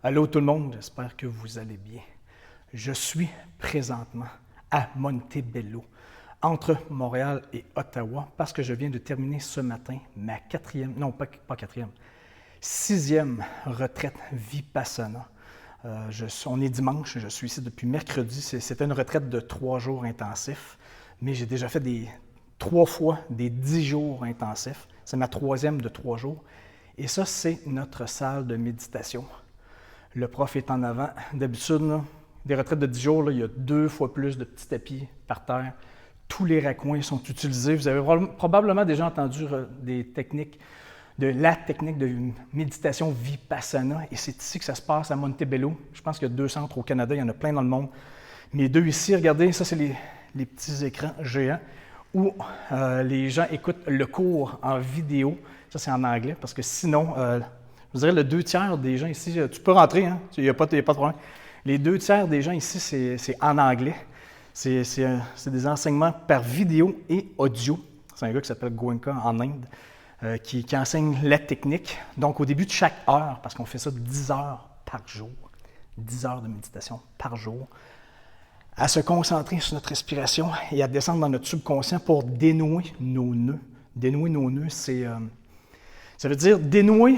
Allô tout le monde, j'espère que vous allez bien. Je suis présentement à Montebello, entre Montréal et Ottawa, parce que je viens de terminer ce matin ma sixième retraite Vipassana. On est dimanche, je suis ici depuis mercredi. C'était une retraite de 3 jours intensifs, mais j'ai déjà fait 3 fois des 10 jours intensifs. C'est ma 3e de 3 jours. Et ça, c'est notre salle de méditation. Le prof est en avant. D'habitude, des retraites de 10 jours, là, il y a 2 fois plus de petits tapis par terre. Tous les raccoins sont utilisés. Vous avez probablement déjà entendu la technique de méditation Vipassana. Et c'est ici que ça se passe à Montebello. Je pense qu'il y a 2 centres au Canada, il y en a plein dans le monde. Mais 2 ici, regardez, ça c'est les petits écrans géants où les gens écoutent le cours en vidéo. Ça c'est en anglais parce que sinon, je dirais le 2/3 des gens ici, tu peux rentrer, hein? Il n'y a pas de problème. Les 2/3 des gens ici, c'est en anglais. C'est des enseignements par vidéo et audio. C'est un gars qui s'appelle Goenka en Inde qui enseigne la technique. Donc, au début de chaque heure, parce qu'on fait ça 10 heures par jour, 10 heures de méditation par jour, à se concentrer sur notre respiration et à descendre dans notre subconscient pour dénouer nos nœuds. Dénouer nos nœuds, ça veut dire dénouer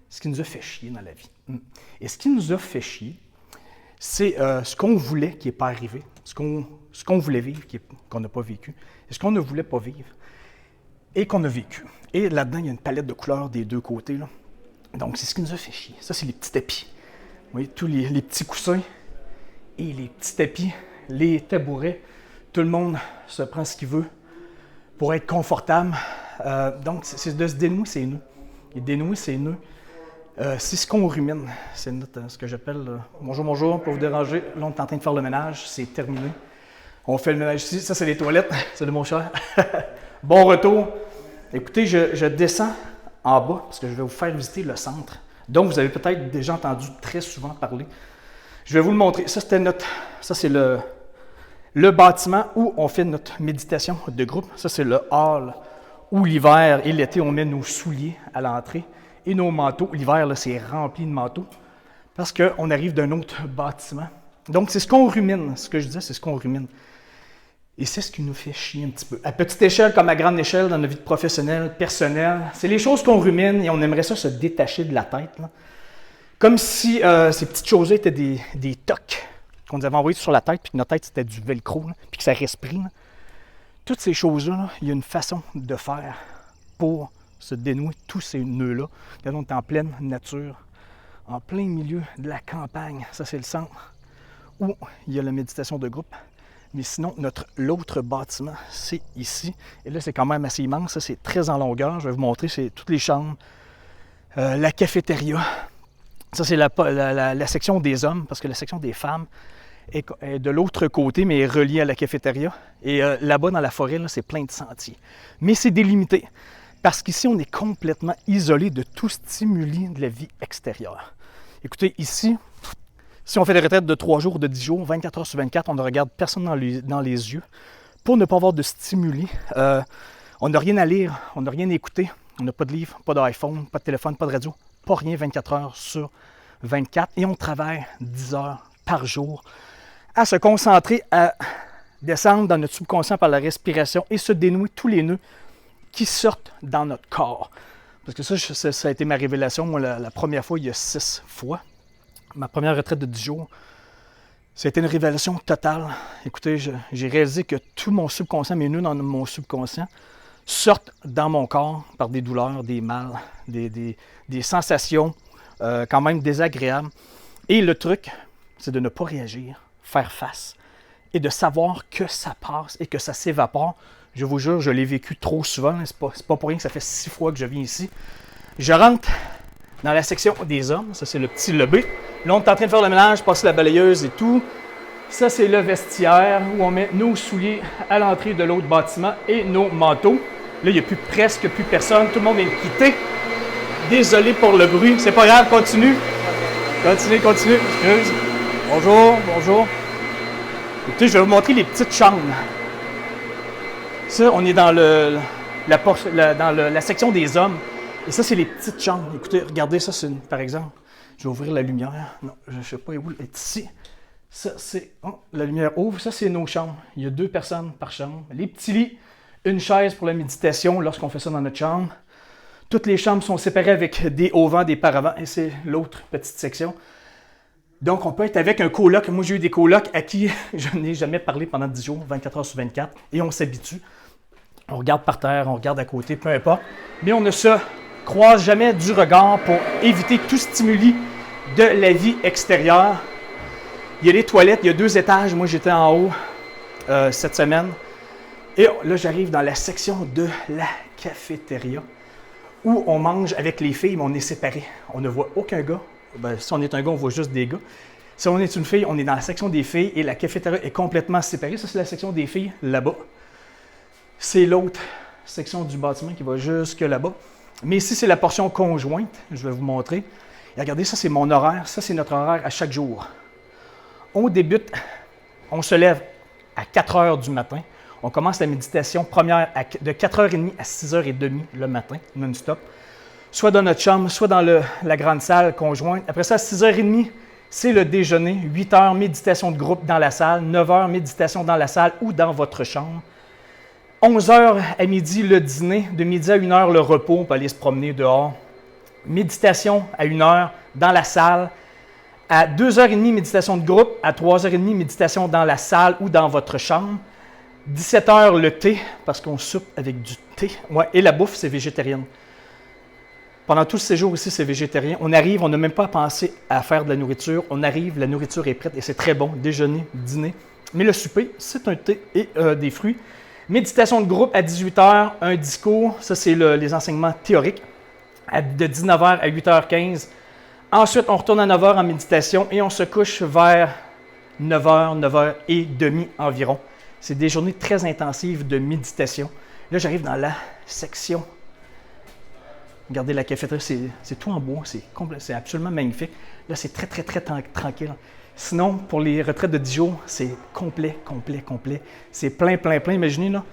ce qui nous a fait chier dans la vie. Et ce qui nous a fait chier, c'est ce qu'on voulait qui n'est pas arrivé, ce qu'on voulait vivre qu'on n'a pas vécu, et ce qu'on ne voulait pas vivre et qu'on a vécu. Et là-dedans, il y a une palette de couleurs des 2 côtés. Là. Donc, c'est ce qui nous a fait chier. Ça, c'est les petits tapis. Vous voyez, tous les petits coussins et les petits tapis, les tabourets. Tout le monde se prend ce qu'il veut pour être confortable. Donc, c'est de se dénouer ses nœuds. Et dénouer ses nœuds, c'est ce qu'on rumine. C'est ce que j'appelle bonjour, pour vous déranger. Là, on est en train de faire le ménage, c'est terminé. On fait le ménage ici. Ça, c'est les toilettes. C'est de mon cher. Bon retour. Écoutez, je descends en bas parce que je vais vous faire visiter le centre, dont vous avez peut-être déjà entendu très souvent parler. Je vais vous le montrer. Ça, c'est le bâtiment où on fait notre méditation de groupe. Ça, c'est le hall où l'hiver et l'été, on met nos souliers à l'entrée. Et nos manteaux, l'hiver, là, c'est rempli de manteaux parce qu'on arrive d'un autre bâtiment. Donc, c'est ce qu'on rumine. Ce que je disais, c'est ce qu'on rumine. Et c'est ce qui nous fait chier un petit peu. À petite échelle comme à grande échelle dans notre vie professionnelle, personnelle, c'est les choses qu'on rumine et on aimerait ça se détacher de la tête. Là. Comme si ces petites choses-là étaient des tocs qu'on nous avait envoyés sur la tête puis que notre tête, c'était du velcro, là, puis que ça respire. Là. Toutes ces choses-là, là, il y a une façon de faire pour se dénouer tous ces nœuds-là. Regardez, on est en pleine nature, en plein milieu de la campagne. Ça, c'est le centre où il y a la méditation de groupe. Mais sinon, l'autre bâtiment, c'est ici. Et là, c'est quand même assez immense. Ça, c'est très en longueur. Je vais vous montrer, c'est toutes les chambres. La cafétéria. Ça, c'est la section des hommes, parce que la section des femmes est de l'autre côté, mais est reliée à la cafétéria. Et là-bas, dans la forêt, là, c'est plein de sentiers. Mais c'est délimité. Parce qu'ici, on est complètement isolé de tout stimuli de la vie extérieure. Écoutez, ici, si on fait des retraites de 3 jours, de 10 jours, 24 heures sur 24, on ne regarde personne dans les yeux pour ne pas avoir de stimuli. On n'a rien à lire, on n'a rien à écouter, on n'a pas de livre, pas d'iPhone, pas de téléphone, pas de radio, pas rien 24 heures sur 24. Et on travaille 10 heures par jour à se concentrer, à descendre dans notre subconscient par la respiration et se dénouer tous les nœuds qui sortent dans notre corps. Parce que ça a été ma révélation, moi, la première fois, il y a 6 fois. Ma première retraite de 10 jours, ça a été une révélation totale. Écoutez, j'ai réalisé que tout mon subconscient, mes nœuds dans mon subconscient, sortent dans mon corps par des douleurs, des mal, des sensations quand même désagréables. Et le truc, c'est de ne pas réagir, faire face et de savoir que ça passe et que ça s'évapore. Je vous jure, je l'ai vécu trop souvent. C'est pas pour rien que ça fait 6 fois que je viens ici. Je rentre dans la section des hommes. Ça, c'est le petit lobby. Là, on est en train de faire le ménage, passer la balayeuse et tout. Ça, c'est le vestiaire où on met nos souliers à l'entrée de l'autre bâtiment et nos manteaux. Là, il n'y a presque plus personne. Tout le monde vient de quitter. Désolé pour le bruit. C'est pas grave, continue. Continue. Excuse. Bonjour. Écoutez, je vais vous montrer les petites chambres. Ça, on est dans la section des hommes. Et ça, c'est les petites chambres. Écoutez, regardez ça, par exemple. Je vais ouvrir la lumière. Non, je ne sais pas où elle est ici. Ça, c'est... Oh, la lumière ouvre. Ça, c'est nos chambres. Il y a 2 personnes par chambre. Les petits lits, une chaise pour la méditation lorsqu'on fait ça dans notre chambre. Toutes les chambres sont séparées avec des auvents, des paravents. Et c'est l'autre petite section. Donc, on peut être avec un coloc. Moi, j'ai eu des colocs à qui je n'ai jamais parlé pendant 10 jours, 24 heures sur 24. Et on s'habitue. On regarde par terre, on regarde à côté, peu importe. Mais on ne se croise jamais du regard pour éviter tout stimuli de la vie extérieure. Il y a les toilettes, il y a 2 étages. Moi, j'étais en haut cette semaine. Et là, j'arrive dans la section de la cafétéria où on mange avec les filles, mais on est séparés. On ne voit aucun gars. Ben, si on est un gars, on voit juste des gars. Si on est une fille, on est dans la section des filles et la cafétéria est complètement séparée. Ça, c'est la section des filles là-bas. C'est l'autre section du bâtiment qui va jusque là-bas. Mais ici, c'est la portion conjointe. Je vais vous montrer. Et regardez, ça, c'est mon horaire. Ça, c'est notre horaire à chaque jour. On débute, on se lève à 4 heures du matin. On commence la méditation première de 4h30 à 6h30 le matin, non-stop. Soit dans notre chambre, soit dans la grande salle conjointe. Après ça, à 6h30, c'est le déjeuner. 8h, méditation de groupe dans la salle. 9h, méditation dans la salle ou dans votre chambre. 11h à midi, le dîner. De midi à 1h, le repos. On peut aller se promener dehors. Méditation à 1h dans la salle. À 2h30, méditation de groupe. À 3h30, méditation dans la salle ou dans votre chambre. 17h, le thé, parce qu'on soupe avec du thé. Ouais, et la bouffe, c'est végétarienne. Pendant tout le séjour ici, c'est végétarien. On arrive, on n'a même pas pensé à faire de la nourriture. On arrive, la nourriture est prête et c'est très bon. Déjeuner, dîner. Mais le souper, c'est un thé et des fruits. Méditation de groupe à 18h, un discours. Ça, c'est les enseignements théoriques. De 19h à 8h15. Ensuite, on retourne à 9h en méditation et on se couche vers 9h, 9h30 environ. C'est des journées très intensives de méditation. Là, j'arrive dans la section. Regardez la cafétéria, c'est tout en bois, c'est absolument magnifique. Là, c'est très, très, très tranquille. Sinon, pour les retraites de 10 jours, c'est complet. C'est plein. Imaginez, là,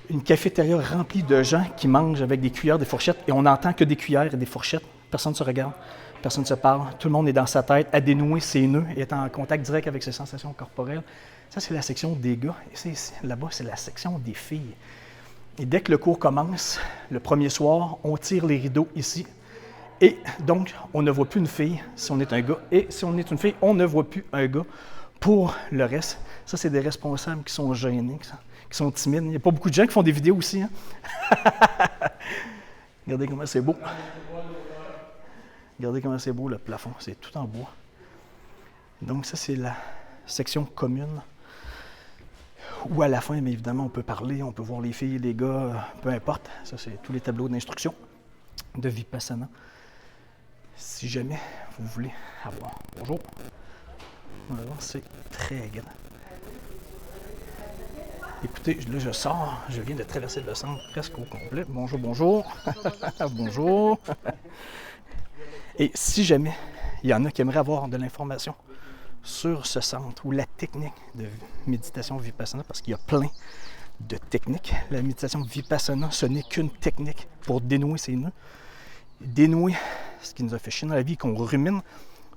une cafétéria remplie de gens qui mangent avec des cuillères, des fourchettes, et on n'entend que des cuillères et des fourchettes. Personne ne se regarde, personne ne se parle. Tout le monde est dans sa tête, à dénouer ses nœuds et est en contact direct avec ses sensations corporelles. Ça, c'est la section des gars. Et là-bas, c'est la section des filles. Et dès que le cours commence, le premier soir, on tire les rideaux ici. Et donc, on ne voit plus une fille si on est un gars. Et si on est une fille, on ne voit plus un gars. Pour le reste, ça, c'est des responsables qui sont gênés, qui sont timides. Il n'y a pas beaucoup de gens qui font des vidéos aussi. Hein? Regardez comment c'est beau. Regardez comment c'est beau, le plafond. C'est tout en bois. Donc, ça, c'est la section commune. Ou à la fin, mais évidemment, on peut parler, on peut voir les filles, les gars, peu importe. Ça, c'est tous les tableaux d'instruction de Vipassana. Si jamais vous voulez avoir... Bonjour. Alors, c'est très grand. Écoutez, là, je sors. Je viens de traverser le centre presque au complet. Bonjour. Bonjour. Et si jamais il y en a qui aimeraient avoir de l'information sur ce centre ou la technique de méditation Vipassana, parce qu'il y a plein de techniques. La méditation Vipassana, ce n'est qu'une technique pour dénouer ses nœuds. Dénouer ce qui nous a fait chier dans la vie, qu'on rumine,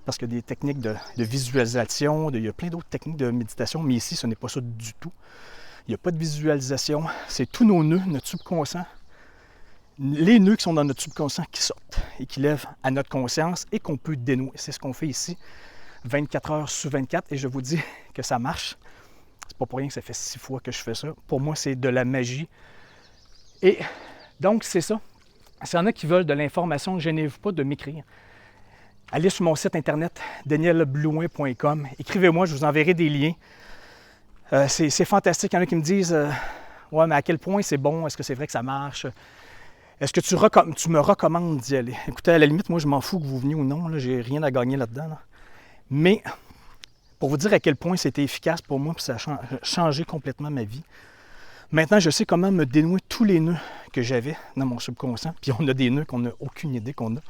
parce qu'il y a des techniques de visualisation, il y a plein d'autres techniques de méditation, mais ici, ce n'est pas ça du tout. Il n'y a pas de visualisation, c'est tous nos nœuds, notre subconscient, les nœuds qui sont dans notre subconscient qui sortent et qui lèvent à notre conscience et qu'on peut dénouer. C'est ce qu'on fait ici. 24 heures sur 24, et je vous dis que ça marche. C'est pas pour rien que ça fait 6 fois que je fais ça. Pour moi, c'est de la magie. Et donc, c'est ça. S'il y en a qui veulent de l'information, gênez-vous pas de m'écrire. Allez sur mon site internet, danielblouin.com. Écrivez-moi, je vous enverrai des liens. C'est fantastique. Il y en a qui me disent ouais, mais à quel point c'est bon? Est-ce que c'est vrai que ça marche? Est-ce que tu me recommandes d'y aller? Écoutez, à la limite, moi, je m'en fous que vous veniez ou non. Là, j'ai rien à gagner là-dedans. Là. Mais pour vous dire à quel point c'était efficace pour moi, puis ça a changé complètement ma vie. Maintenant, je sais comment me dénouer tous les nœuds que j'avais dans mon subconscient. Puis on a des nœuds qu'on n'a aucune idée qu'on a.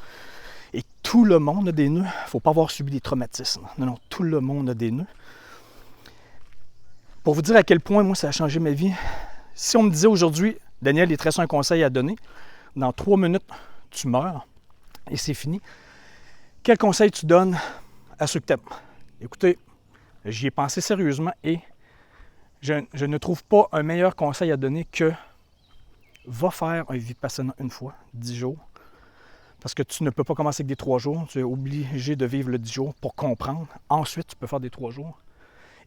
Et tout le monde a des nœuds. Il ne faut pas avoir subi des traumatismes. Non, tout le monde a des nœuds. Pour vous dire à quel point, moi, ça a changé ma vie. Si on me disait aujourd'hui, Daniel, il te reste un conseil à donner, dans 3 minutes, tu meurs et c'est fini. Quel conseil tu donnes à ceux que tu aimes? Écoutez, j'y ai pensé sérieusement et je ne trouve pas un meilleur conseil à donner que va faire un Vipassana une fois, 10 jours. Parce que tu ne peux pas commencer avec des 3 jours. Tu es obligé de vivre le 10 jours pour comprendre. Ensuite, tu peux faire des 3 jours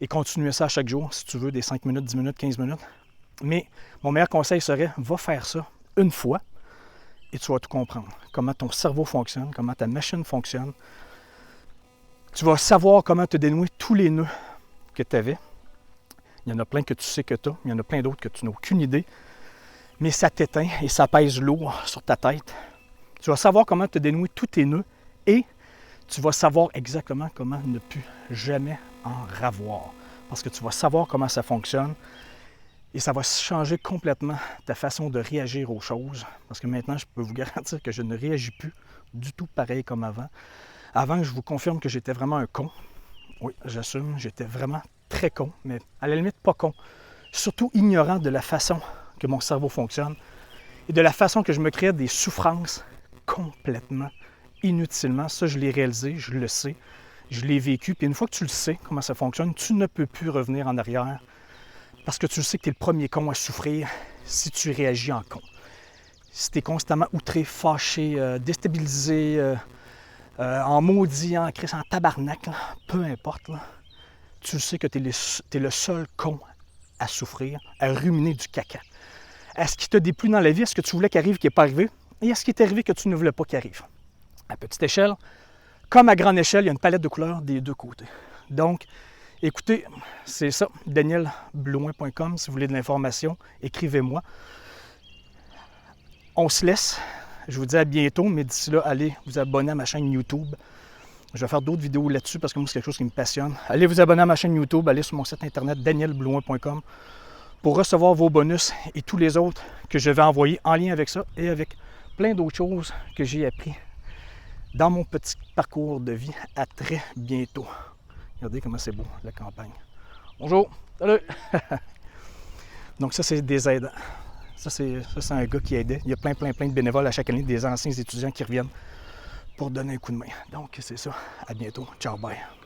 et continuer ça à chaque jour si tu veux, des 5 minutes, 10 minutes, 15 minutes. Mais mon meilleur conseil serait, va faire ça une fois et tu vas tout comprendre. Comment ton cerveau fonctionne, comment ta machine fonctionne. Tu vas savoir comment te dénouer tous les nœuds que tu avais. Il y en a plein que tu sais que tu as, il y en a plein d'autres que tu n'as aucune idée. Mais ça t'éteint et ça pèse lourd sur ta tête. Tu vas savoir comment te dénouer tous tes nœuds et tu vas savoir exactement comment ne plus jamais en ravoir. Parce que tu vas savoir comment ça fonctionne et ça va changer complètement ta façon de réagir aux choses. Parce que maintenant, je peux vous garantir que je ne réagis plus du tout pareil comme avant. Avant, je vous confirme que j'étais vraiment un con. Oui, j'assume, j'étais vraiment très con, mais à la limite pas con. Surtout ignorant de la façon que mon cerveau fonctionne et de la façon que je me créais des souffrances complètement inutilement. Ça, je l'ai réalisé, je le sais, je l'ai vécu. Puis une fois que tu le sais, comment ça fonctionne, tu ne peux plus revenir en arrière parce que tu sais que tu es le premier con à souffrir si tu réagis en con. Si tu es constamment outré, fâché, déstabilisé, en maudit, en crise, en tabarnak, là, peu importe, là, tu sais que tu es le seul con à souffrir, à ruminer du caca. Est-ce qui te déplut dans la vie? Est-ce que tu voulais qu'il arrive, qui n'est pas arrivé? Et est-ce qui est arrivé que tu ne voulais pas qu'il arrive? À petite échelle, comme à grande échelle, il y a une palette de couleurs des deux côtés. Donc, écoutez, c'est ça, danielblouin.com. Si vous voulez de l'information, écrivez-moi. On se laisse. Je vous dis à bientôt, mais d'ici là, allez vous abonner à ma chaîne YouTube. Je vais faire d'autres vidéos là-dessus parce que moi, c'est quelque chose qui me passionne. Allez vous abonner à ma chaîne YouTube, allez sur mon site internet danielblouin.com pour recevoir vos bonus et tous les autres que je vais envoyer en lien avec ça et avec plein d'autres choses que j'ai appris dans mon petit parcours de vie. À très bientôt. Regardez comment c'est beau, la campagne. Bonjour, salut! Donc ça, c'est des aidants. Ça, c'est un gars qui aidait. Il y a plein de bénévoles à chaque année, des anciens étudiants qui reviennent pour donner un coup de main. Donc, c'est ça. À bientôt. Ciao, bye.